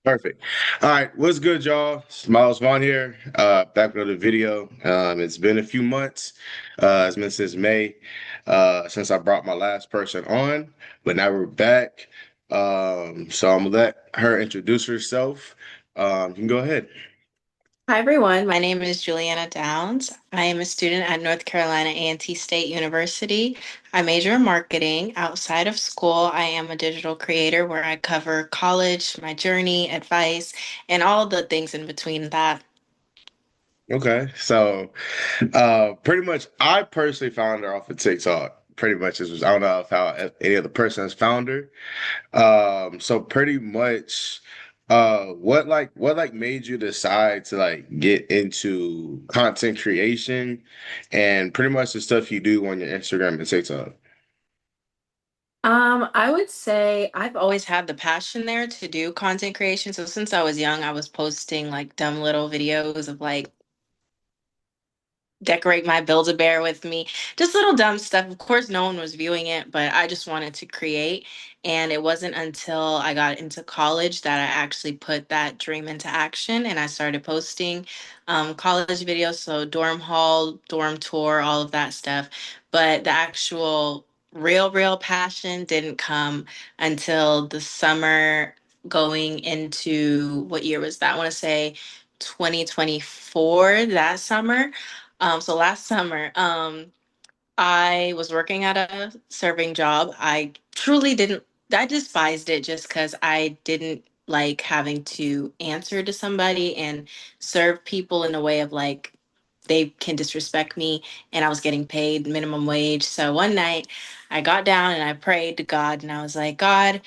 Perfect. All right, what's good, y'all? Miles Vaughn here, back with another video. It's been a few months. It's been since May, since I brought my last person on, but now we're back. So I'm gonna let her introduce herself. You can go ahead. Hi everyone, my name is Julieanna Downes. I am a student at North Carolina A&T State University. I major in marketing. Outside of school, I am a digital creator where I cover college, my journey, advice, and all the things in between that. Okay, so pretty much, I personally found her off of TikTok. Pretty much, I don't know if any other person has found her. So pretty much, what made you decide to like get into content creation and pretty much the stuff you do on your Instagram and TikTok? I would say I've always had the passion there to do content creation. So since I was young, I was posting like dumb little videos of like decorate my Build-A-Bear with me. Just little dumb stuff. Of course, no one was viewing it, but I just wanted to create. And it wasn't until I got into college that I actually put that dream into action and I started posting college videos. So dorm hall, dorm tour, all of that stuff. But the actual real passion didn't come until the summer going into what year was that? I want to say 2024, that summer. So last summer, I was working at a serving job. I truly didn't, I despised it just because I didn't like having to answer to somebody and serve people in a way of like, they can disrespect me, and I was getting paid minimum wage. So one night I got down and I prayed to God and I was like, God,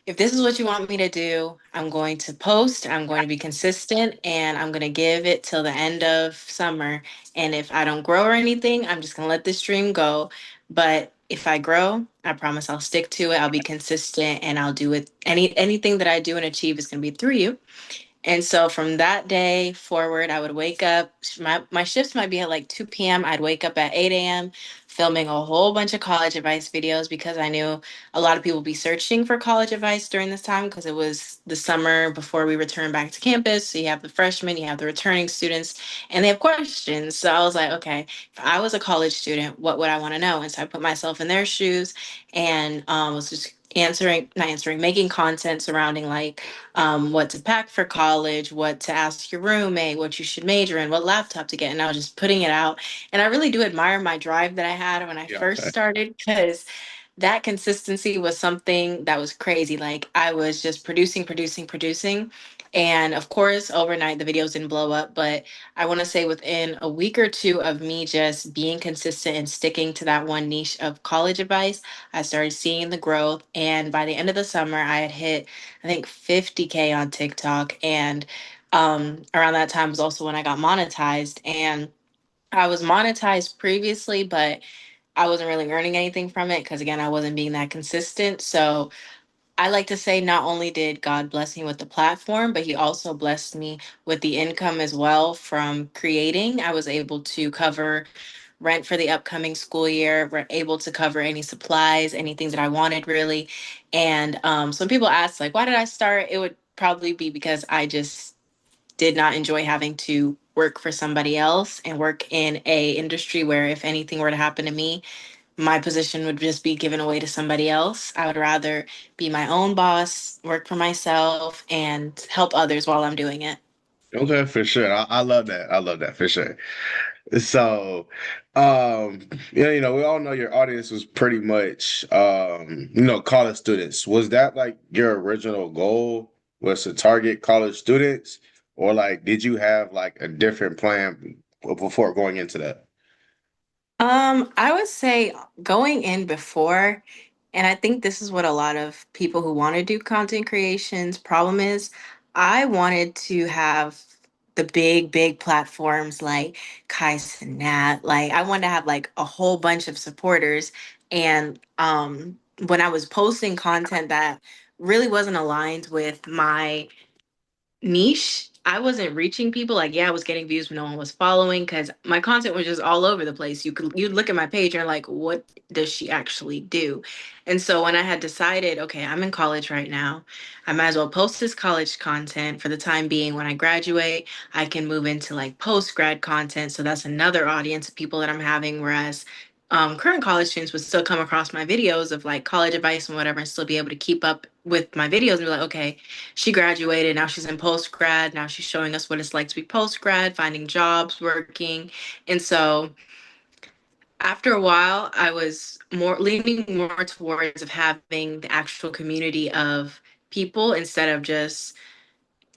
if this is what you want me to do, I'm going to post, I'm going to be consistent, and I'm going to give it till the end of summer. And if I don't grow or anything, I'm just gonna let this dream go. But if I grow, I promise I'll stick to it. I'll be consistent and I'll do it. Anything that I do and achieve is gonna be through you. And so from that day forward, I would wake up. My shifts might be at like 2 p.m. I'd wake up at 8 a.m. filming a whole bunch of college advice videos because I knew a lot of people be searching for college advice during this time because it was the summer before we return back to campus. So you have the freshmen, you have the returning students, and they have questions. So I was like, okay, if I was a college student, what would I want to know? And so I put myself in their shoes and was just not answering, making content surrounding like what to pack for college, what to ask your roommate, what you should major in, what laptop to get. And I was just putting it out. And I really do admire my drive that I had when I Yeah. first started because that consistency was something that was crazy. Like I was just producing. And of course, overnight the videos didn't blow up, but I want to say within a week or two of me just being consistent and sticking to that one niche of college advice, I started seeing the growth. And by the end of the summer, I had hit, I think, 50K on TikTok. And around that time was also when I got monetized. And I was monetized previously, but I wasn't really earning anything from it because, again, I wasn't being that consistent. So I like to say not only did God bless me with the platform, but He also blessed me with the income as well from creating. I was able to cover rent for the upcoming school year. We're able to cover any supplies, anything that I wanted really. And so when people ask, like, why did I start? It would probably be because I just did not enjoy having to work for somebody else and work in a industry where if anything were to happen to me, my position would just be given away to somebody else. I would rather be my own boss, work for myself, and help others while I'm doing it. Okay, for sure. I love that. I love that for sure. So, yeah, we all know your audience was pretty much, college students. Was that like your original goal was to target college students, or like did you have like a different plan before going into that? I would say going in before, and I think this is what a lot of people who want to do content creations problem is, I wanted to have the big platforms like Kais and Nat. Like I wanted to have like a whole bunch of supporters. And when I was posting content that really wasn't aligned with my niche, I wasn't reaching people. Like, yeah, I was getting views, but no one was following because my content was just all over the place. You'd look at my page and you're like, what does she actually do? And so when I had decided, okay, I'm in college right now, I might as well post this college content for the time being. When I graduate, I can move into like post grad content. So that's another audience of people that I'm having. Whereas current college students would still come across my videos of like college advice and whatever and still be able to keep up with my videos and be like, okay, she graduated. Now she's in post grad. Now she's showing us what it's like to be post grad, finding jobs, working. And so after a while, I was more leaning more towards of having the actual community of people instead of just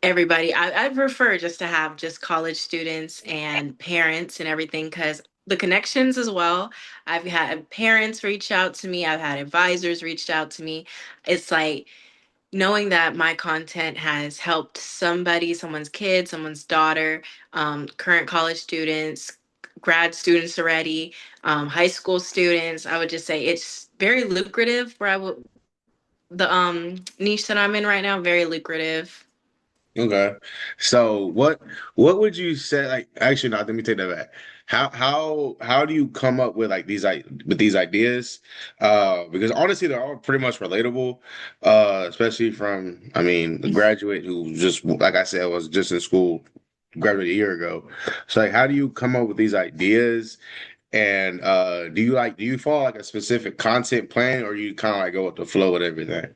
everybody. I prefer just to have just college students and parents and everything because the connections as well. I've had parents reach out to me. I've had advisors reached out to me. It's like knowing that my content has helped somebody, someone's kid, someone's daughter, current college students, grad students already, high school students, I would just say it's very lucrative where I would the niche that I'm in right now, very lucrative. Okay. So what would you say like actually no, let me take that back. How do you come up with like with these ideas? Because honestly they're all pretty much relatable. Especially from I mean the graduate who just like I said was just in school, graduated a year ago. So like how do you come up with these ideas? And do you follow like a specific content plan or you kind of like go with the flow with everything?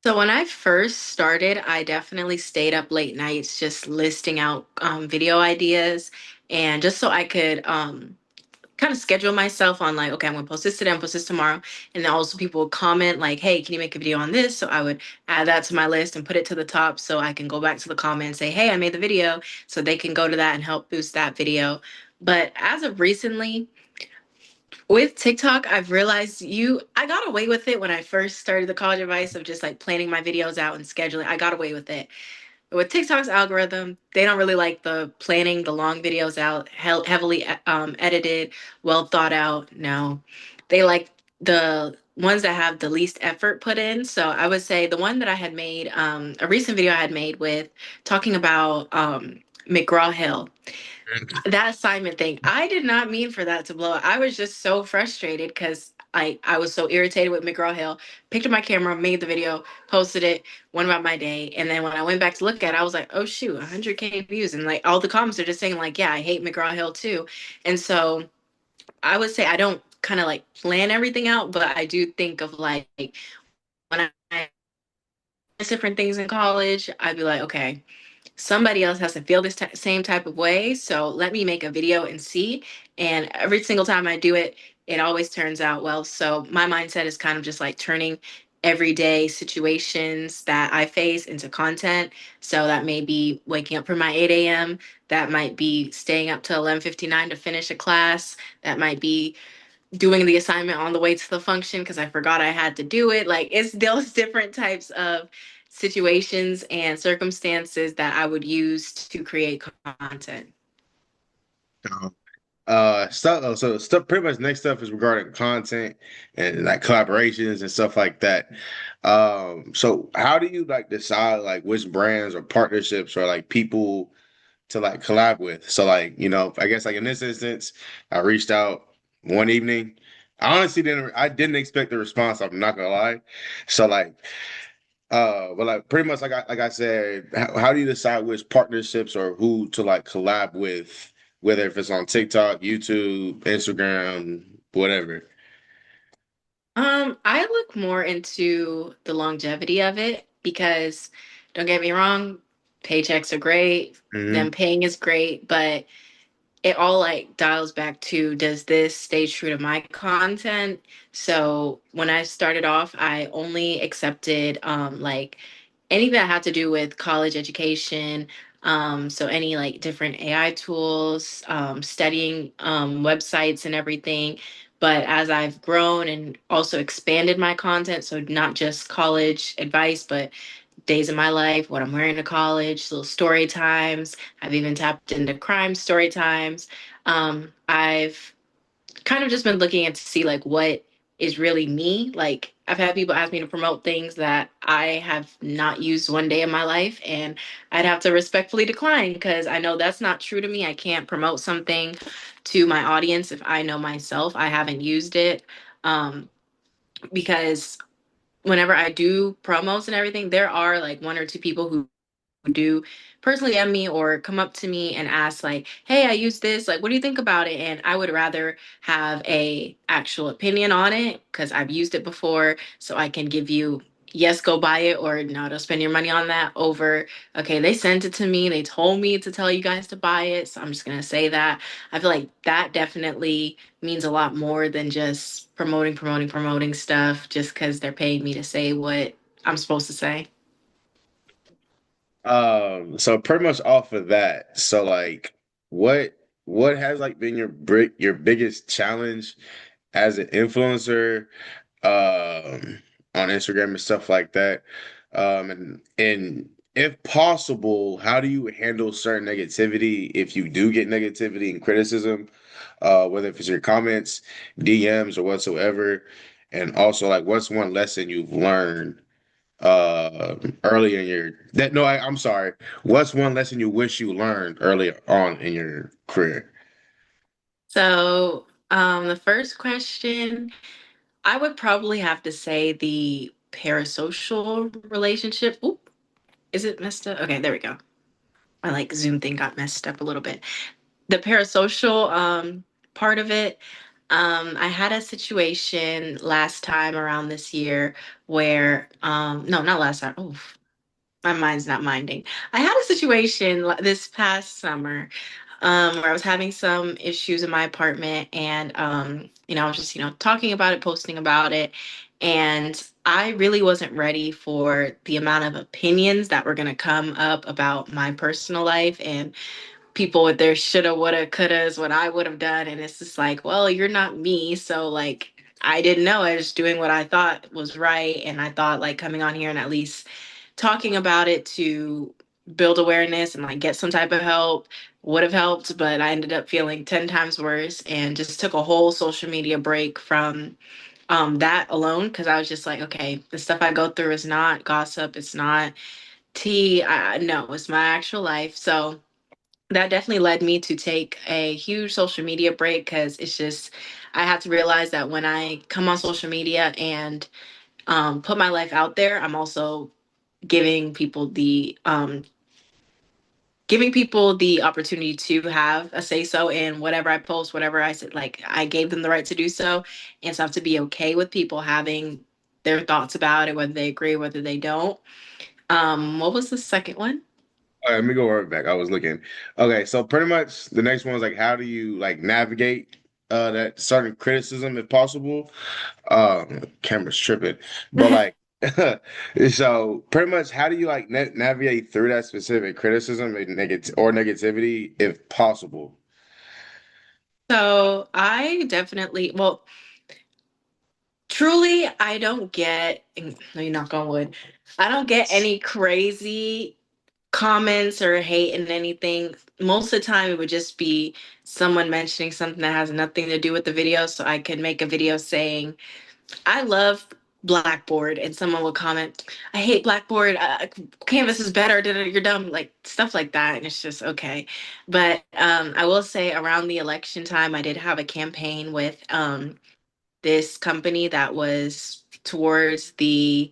So when I first started, I definitely stayed up late nights just listing out video ideas and just so I could kind of schedule myself on like, okay, I'm gonna post this today, I'm gonna post this tomorrow. And then also people would comment like, hey, can you make a video on this? So I would add that to my list and put it to the top so I can go back to the comment and say, hey, I made the video. So they can go to that and help boost that video. But as of recently, with TikTok, I've realized I got away with it when I first started the college advice of just like planning my videos out and scheduling. I got away with it with TikTok's algorithm, they don't really like the planning the long videos out, heavily edited, well thought out. No, they like the ones that have the least effort put in. So I would say the one that I had made, a recent video I had made with talking about McGraw Hill, that assignment thing, I did not mean for that to blow up. I was just so frustrated because I was so irritated with McGraw Hill. Picked up my camera, made the video, posted it, went about my day. And then when I went back to look at it, I was like, oh shoot, 100K views. And like all the comments are just saying like, yeah, I hate McGraw Hill too. And so I would say I don't kind of like plan everything out, but I do think of like when I different things in college, I'd be like, okay, somebody else has to feel this same type of way. So let me make a video and see. And every single time I do it, it always turns out well. So my mindset is kind of just like turning everyday situations that I face into content. So that may be waking up for my 8 a.m. That might be staying up till 11:59 to finish a class. That might be doing the assignment on the way to the function because I forgot I had to do it. Like it's those different types of situations and circumstances that I would use to create content. So stuff pretty much next stuff is regarding content and like collaborations and stuff like that. So how do you like decide like which brands or partnerships or like people to like collab with? So like, I guess like in this instance, I reached out one evening. I didn't expect the response, I'm not gonna lie. So like but like pretty much like I said, how do you decide which partnerships or who to like collab with, whether if it's on TikTok, YouTube, Instagram, whatever? I look more into the longevity of it because don't get me wrong, paychecks are great, Hmm. them paying is great, but it all like dials back to does this stay true to my content. So when I started off I only accepted like anything that had to do with college education, so any like different AI tools, studying websites and everything. But as I've grown and also expanded my content, so not just college advice but days of my life, what I'm wearing to college, little story times. I've even tapped into crime story times. I've kind of just been looking at to see like what is really me. Like I've had people ask me to promote things that I have not used one day in my life, and I'd have to respectfully decline because I know that's not true to me. I can't promote something to my audience if I know myself I haven't used it. Um, because whenever I do promos and everything, there are like one or two people who do personally at me or come up to me and ask like, hey, I use this, like what do you think about it? And I would rather have a actual opinion on it because I've used it before, so I can give you yes, go buy it, or no, don't spend your money on that, over okay, they sent it to me, they told me to tell you guys to buy it, so I'm just gonna say that. I feel like that definitely means a lot more than just promoting stuff just because they're paying me to say what I'm supposed to say. So pretty much off of that, so like what what has like been your biggest challenge as an influencer on Instagram and stuff like that? And if possible, how do you handle certain negativity if you do get negativity and criticism, whether if it's your comments, DMs, or whatsoever? And also like what's one lesson you've learned early in your that no I'm sorry, what's one lesson you wish you learned early on in your career? So, the first question, I would probably have to say the parasocial relationship. Oop, is it messed up? Okay, there we go. My like Zoom thing got messed up a little bit. The parasocial part of it. I had a situation last time around this year where no, not last time. Oh, my mind's not minding. I had a situation this past summer where I was having some issues in my apartment, and I was just talking about it, posting about it, and I really wasn't ready for the amount of opinions that were going to come up about my personal life and people with their shoulda, woulda, couldas, what I would have done, and it's just like, well, you're not me, so like. I didn't know. I was doing what I thought was right. And I thought like coming on here and at least talking about it to build awareness and like get some type of help would have helped, but I ended up feeling 10 times worse and just took a whole social media break from that alone, because I was just like, okay, the stuff I go through is not gossip, it's not tea. No, it's my actual life. So that definitely led me to take a huge social media break, because it's just I had to realize that when I come on social media and put my life out there, I'm also giving people the opportunity to have a say so in whatever I post, whatever I said. Like I gave them the right to do so, and so I have to be okay with people having their thoughts about it, whether they agree, whether they don't. What was the second one? All right, let me go right back. I was looking. Okay, so pretty much the next one is like how do you like navigate that certain criticism if possible? Camera's tripping. But like so pretty much how do you like navigate through that specific criticism and negativity if possible? So I definitely, well, truly, I don't get, no, you knock on wood, I don't get any crazy comments or hate and anything. Most of the time, it would just be someone mentioning something that has nothing to do with the video. So I could make a video saying, I love Blackboard, and someone will comment, I hate Blackboard. Canvas is better. You're dumb. Like stuff like that. And it's just okay. But I will say around the election time, I did have a campaign with this company that was towards the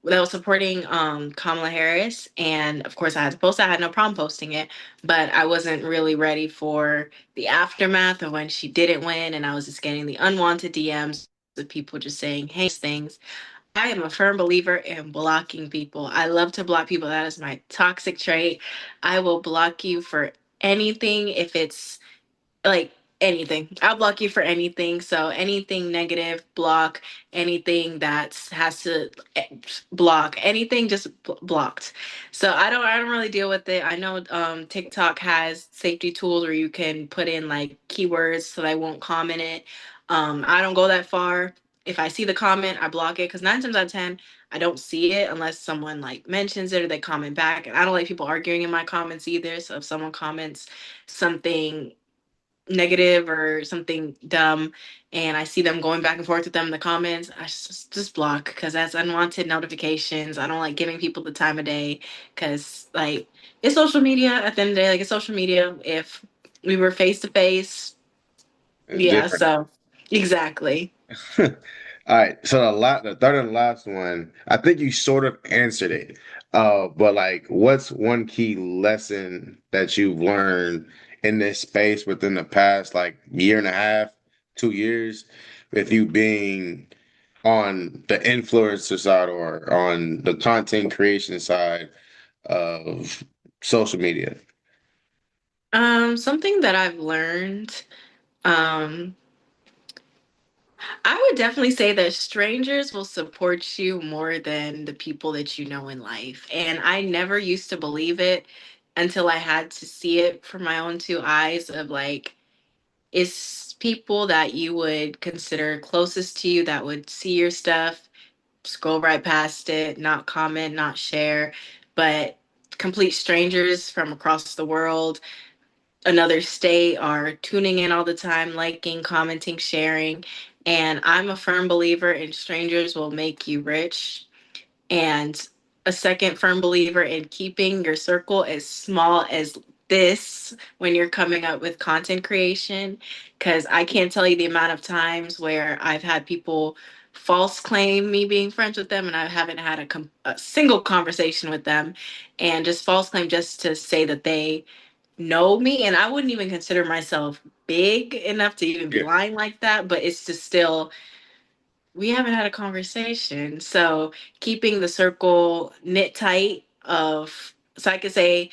that was supporting Kamala Harris. And of course, I had to post. I had no problem posting it, but I wasn't really ready for the aftermath of when she didn't win. And I was just getting the unwanted DMs of people just saying, hey, things. I am a firm believer in blocking people. I love to block people. That is my toxic trait. I will block you for anything if it's like anything. I'll block you for anything. So anything negative, block. Anything that has to block. Anything just blocked. So I don't really deal with it. I know TikTok has safety tools where you can put in like keywords so they won't comment it. I don't go that far. If I see the comment, I block it, because 9 times out of 10, I don't see it unless someone like mentions it or they comment back. And I don't like people arguing in my comments either. So if someone comments something negative or something dumb and I see them going back and forth with them in the comments, I just block because that's unwanted notifications. I don't like giving people the time of day because like it's social media at the end of the day. Like it's social media. If we were face to face, It's yeah. different. So exactly. All right. So the third and last one, I think you sort of answered it. But like, what's one key lesson that you've learned in this space within the past like year and a half, 2 years, with you being on the influencer side or on the content creation side of social media? Something that I've learned. Um, I would definitely say that strangers will support you more than the people that you know in life. And I never used to believe it until I had to see it from my own two eyes of like, it's people that you would consider closest to you that would see your stuff, scroll right past it, not comment, not share, but complete strangers from across the world, another state are tuning in all the time, liking, commenting, sharing. And I'm a firm believer in strangers will make you rich. And a second firm believer in keeping your circle as small as this when you're coming up with content creation. Because I can't tell you the amount of times where I've had people false claim me being friends with them and I haven't had a single conversation with them and just false claim just to say that they know me, and I wouldn't even consider myself big enough to even be Yeah. lying like that, but it's just still we haven't had a conversation. So keeping the circle knit tight of so I could say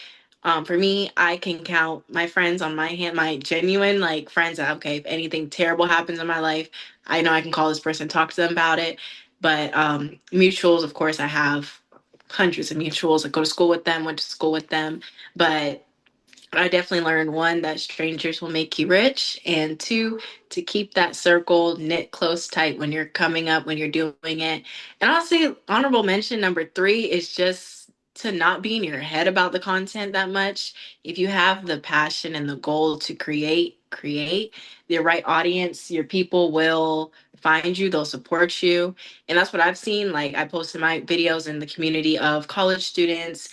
for me, I can count my friends on my hand, my genuine like friends that okay, if anything terrible happens in my life, I know I can call this person, talk to them about it. But mutuals, of course, I have hundreds of mutuals. I go to school with them, went to school with them, but I definitely learned one, that strangers will make you rich, and two, to keep that circle knit close tight when you're coming up, when you're doing it. And I'll say honorable mention number three is just to not be in your head about the content that much. If you have the passion and the goal to create the right audience, your people will find you, they'll support you. And that's what I've seen. Like I posted my videos in the community of college students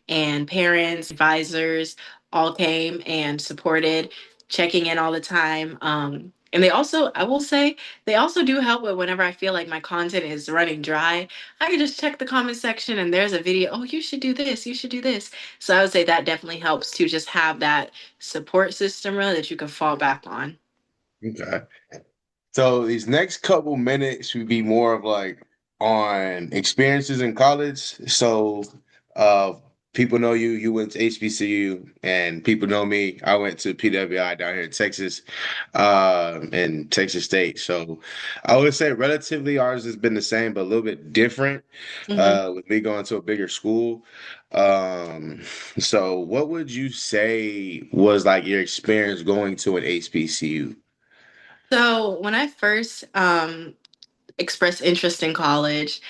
and parents, advisors all came and supported, checking in all the time. And they also, I will say, they also do help with whenever I feel like my content is running dry. I can just check the comment section and there's a video. Oh, you should do this. You should do this. So I would say that definitely helps to just have that support system really that you can fall back on. Okay. So these next couple minutes would be more of like on experiences in college. So uh people know you went to HBCU and people know me. I went to PWI down here in Texas, in Texas State. So I would say relatively ours has been the same, but a little bit different, Mhm. with me going to a bigger school. Um, so what would you say was like your experience going to an HBCU? So when I first expressed interest in college,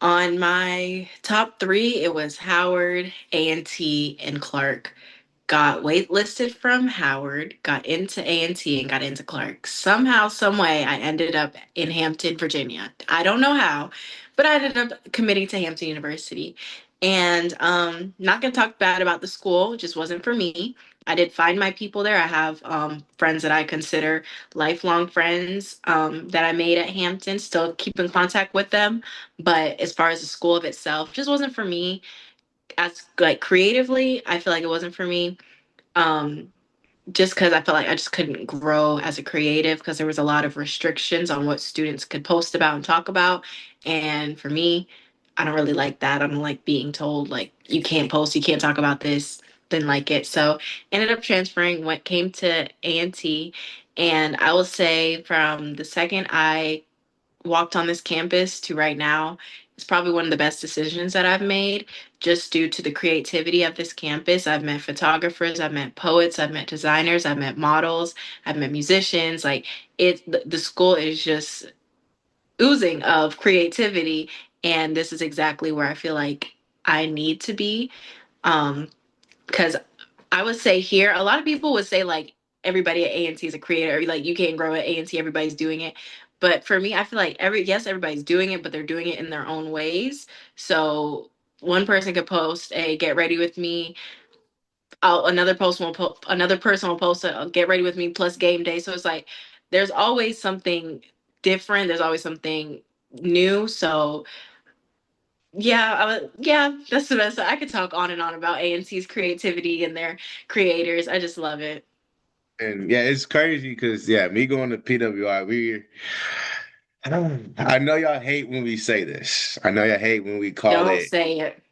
on my top three, it was Howard, A&T, and Clark. Got waitlisted from Howard, got into A&T, and got into Clark. Somehow, some way, I ended up in Hampton, Virginia. I don't know how, but I ended up committing to Hampton University. And not gonna talk bad about the school, it just wasn't for me. I did find my people there. I have friends that I consider lifelong friends that I made at Hampton. Still keep in contact with them, but as far as the school of itself, just wasn't for me. As like creatively, I feel like it wasn't for me, um, just because I felt like I just couldn't grow as a creative because there was a lot of restrictions on what students could post about and talk about. And for me, I don't really like that. I don't like being told like you can't post, you can't talk about this. Didn't like it. So ended up transferring when came to A&T. And I will say from the second I walked on this campus to right now, it's probably one of the best decisions that I've made just due to the creativity of this campus. I've met photographers, I've met poets, I've met designers, I've met models, I've met musicians. Like the school is just oozing of creativity. And this is exactly where I feel like I need to be. Because I would say here, a lot of people would say like everybody at A&T is a creator. Like you can't grow at A&T, everybody's doing it. But for me, I feel like everybody's doing it, but they're doing it in their own ways. So one person could post a get ready with me. Another person will post a get ready with me plus game day. So it's like there's always something different. There's always something new. So yeah, yeah, that's the best. I could talk on and on about A&T's creativity and their creators. I just love it. And yeah, it's crazy because yeah, me going to PWI, I know y'all hate when we say this. I know y'all hate when we call Don't it say it.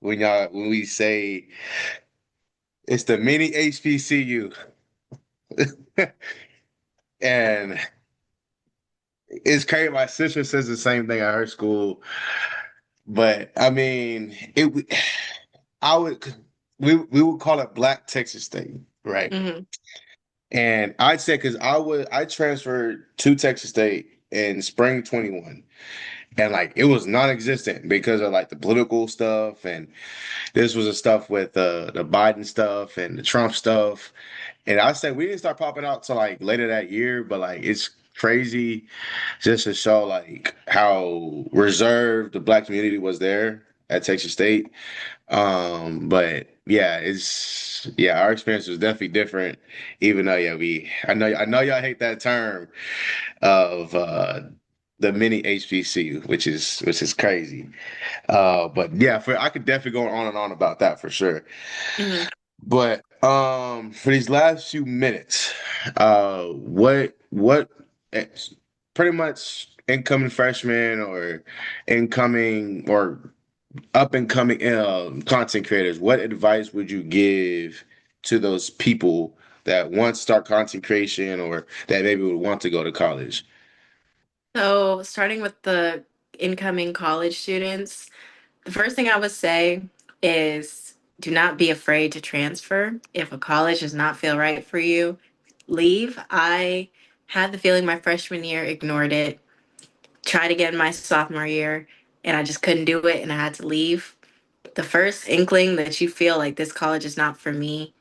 when we say it's the mini HBCU. And it's crazy. My sister says the same thing at her school, but I mean, I would we would call it Black Texas State, right? Hmm. And I'd say because I transferred to Texas State in spring 21, and like it was non-existent because of like the political stuff, and this was the stuff with the Biden stuff and the Trump stuff. And I say we didn't start popping out till like later that year, but like it's crazy just to show like how reserved the black community was there at Texas State. But yeah, our experience was definitely different. Even though yeah, I know y'all hate that term of the mini HBCU, which is crazy. But yeah, I could definitely go on and on about that for sure. Hmm. But for these last few minutes, what eh, pretty much incoming freshmen or incoming or up and coming content creators, what advice would you give to those people that want to start content creation or that maybe would want to go to college? So starting with the incoming college students, the first thing I would say is do not be afraid to transfer. If a college does not feel right for you, leave. I had the feeling my freshman year, ignored it, tried again my sophomore year, and I just couldn't do it and I had to leave. The first inkling that you feel like this college is not for me,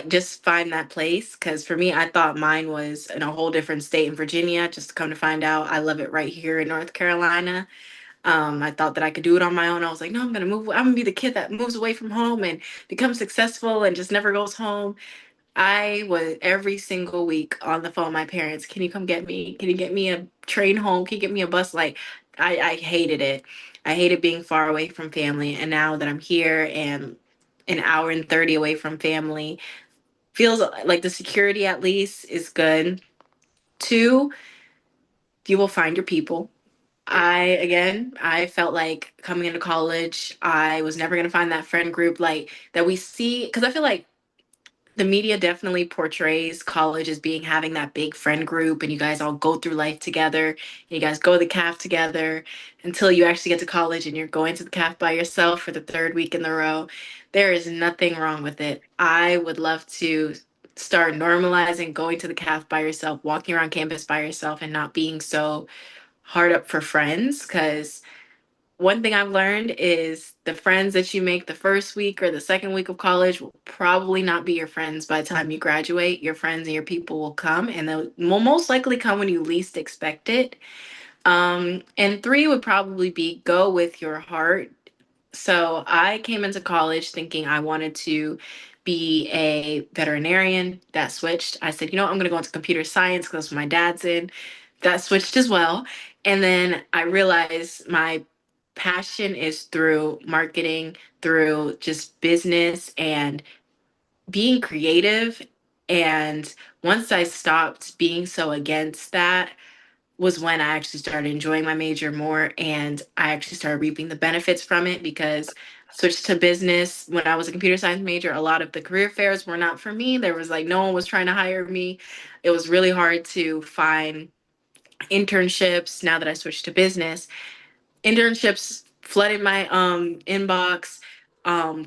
just find that place. Because for me, I thought mine was in a whole different state in Virginia. Just to come to find out, I love it right here in North Carolina. I thought that I could do it on my own. I was like, no, I'm gonna move. I'm gonna be the kid that moves away from home and becomes successful and just never goes home. I was every single week on the phone with my parents. Can you come get me? Can you get me a train home? Can you get me a bus? Like, I hated it. I hated being far away from family. And now that I'm here and an hour and 30 away from family, feels like the security at least is good. Two, you will find your people. I felt like coming into college, I was never going to find that friend group like that we see. Because I feel like the media definitely portrays college as being having that big friend group and you guys all go through life together. And you guys go to the calf together until you actually get to college and you're going to the calf by yourself for the third week in a row. There is nothing wrong with it. I would love to start normalizing going to the calf by yourself, walking around campus by yourself, and not being so hard up for friends. Because one thing I've learned is the friends that you make the first week or the second week of college will probably not be your friends by the time you graduate. Your friends and your people will come, and they'll will most likely come when you least expect it. And three would probably be go with your heart. So I came into college thinking I wanted to be a veterinarian. That switched. I said, you know, I'm going to go into computer science because my dad's in. That switched as well. And then I realized my passion is through marketing, through just business and being creative. And once I stopped being so against that, was when I actually started enjoying my major more and I actually started reaping the benefits from it because I switched to business when I was a computer science major. A lot of the career fairs were not for me. There was like no one was trying to hire me. It was really hard to find internships now that I switched to business. Internships flooded my inbox.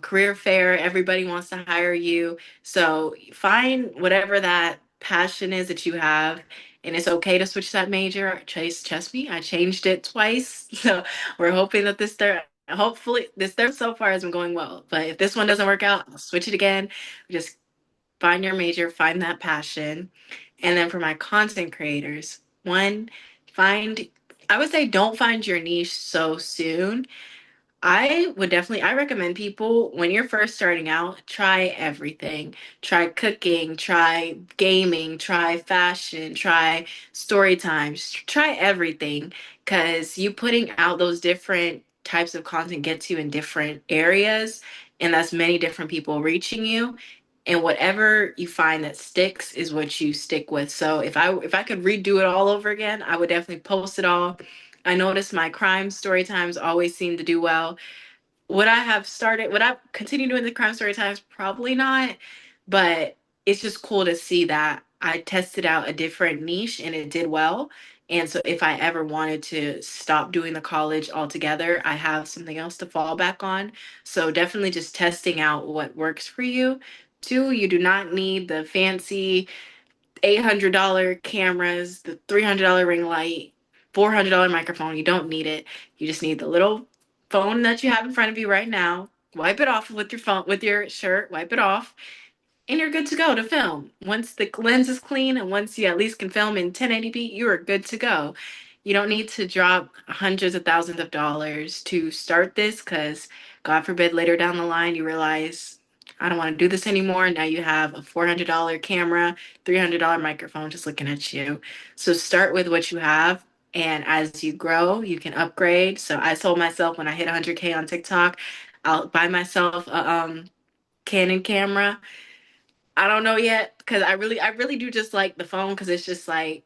Career fair, everybody wants to hire you. So find whatever that passion is that you have, and it's okay to switch that major. Trust me, I changed it twice. So we're hoping that hopefully this third so far has been going well. But if this one doesn't work out, I'll switch it again. Just find your major, find that passion. And then for my content creators, one, find, I would say don't find your niche so soon. I recommend people when you're first starting out, try everything. Try cooking, try gaming, try fashion, try story times, try everything. Because you putting out those different types of content gets you in different areas, and that's many different people reaching you. And whatever you find that sticks is what you stick with. So if I could redo it all over again, I would definitely post it all. I noticed my crime story times always seem to do well. Would I continue doing the crime story times? Probably not. But it's just cool to see that I tested out a different niche and it did well. And so if I ever wanted to stop doing the college altogether, I have something else to fall back on. So definitely just testing out what works for you. Two, you do not need the fancy $800 cameras, the $300 ring light, $400 microphone. You don't need it. You just need the little phone that you have in front of you right now. Wipe it off with your phone, with your shirt, wipe it off, and you're good to go to film. Once the lens is clean and once you at least can film in 1080p, you are good to go. You don't need to drop hundreds of thousands of dollars to start this because, God forbid, later down the line, you realize, I don't want to do this anymore. Now you have a $400 camera, $300 microphone just looking at you. So start with what you have. And as you grow, you can upgrade. So I told myself when I hit 100K on TikTok, I'll buy myself a Canon camera. I don't know yet because I really do just like the phone because it's just like,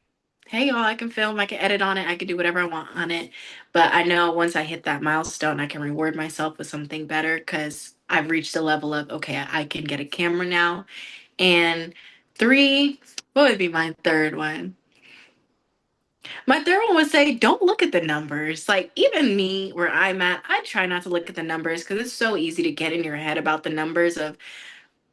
hey y'all, I can film, I can edit on it, I can do whatever I want on it. But I know once I hit that milestone, I can reward myself with something better because I've reached a level of okay, I can get a camera now. And three, what would be my third one? My third one would say, don't look at the numbers. Like, even me, where I'm at, I try not to look at the numbers because it's so easy to get in your head about the numbers of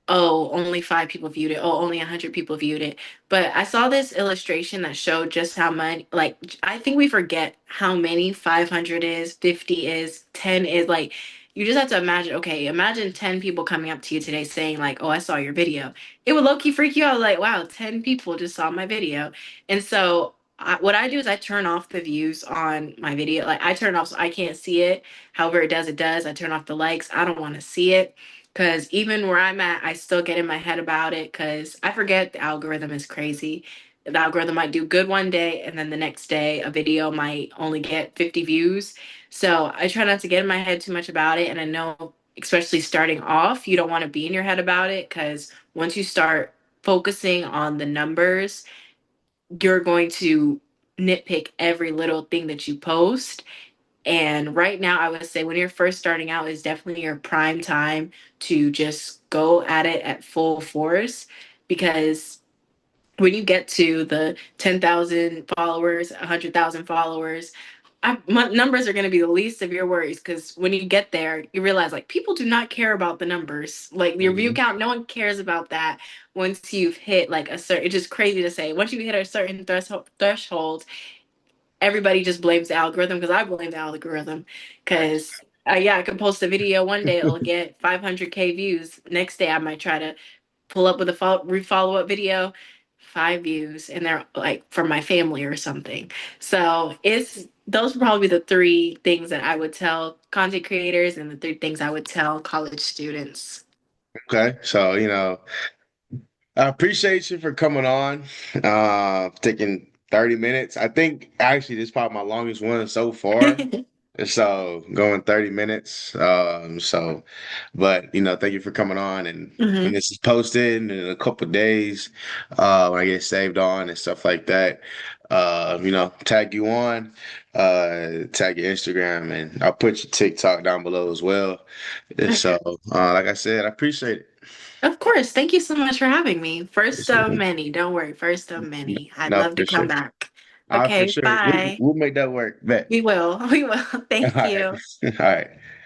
oh, only 5 people viewed it. Oh, only 100 people viewed it. But I saw this illustration that showed just how much, like, I think we forget how many 500 is, 50 is, 10 is. Like, you just have to imagine, okay, imagine 10 people coming up to you today saying, like, oh, I saw your video. It would low key freak you out, like, wow, 10 people just saw my video. And so, what I do is I turn off the views on my video. Like, I turn it off so I can't see it. However, it does, it does. I turn off the likes. I don't want to see it. Because even where I'm at, I still get in my head about it because I forget the algorithm is crazy. The algorithm might do good one day, and then the next day, a video might only get 50 views. So I try not to get in my head too much about it. And I know, especially starting off, you don't want to be in your head about it because once you start focusing on the numbers, you're going to nitpick every little thing that you post. And right now, I would say when you're first starting out is definitely your prime time to just go at it at full force because when you get to the 10,000 followers, 100,000 followers, numbers are going to be the least of your worries because when you get there, you realize like people do not care about the numbers. Like your view Mhm. count, no one cares about that once you've hit like a certain, it's just crazy to say, once you hit a certain threshold, everybody just blames the algorithm because I blame the algorithm because yeah, I can post a video one day, it'll get 500K views. Next day, I might try to pull up with a follow up video, 5 views, and they're like from my family or something. So it's those would probably be the three things that I would tell content creators and the three things I would tell college students. Okay, so I appreciate you for coming on, taking 30 minutes. I think actually this is probably my longest one so far. So going 30 minutes. But thank you for coming on and when Hmm. this is posted in a couple of days, when I get saved on and stuff like that, tag you on, tag your Instagram and I'll put your TikTok down below as well. So, like I said, I appreciate it. Of course. Thank you so much for having me. First Yes, of ma'am. many. Don't worry. First of many. I'd No, love to for come sure. back. For Okay. sure. We'll, Bye. we'll make that work. Bet. We will. We will. All Thank right. you. All right.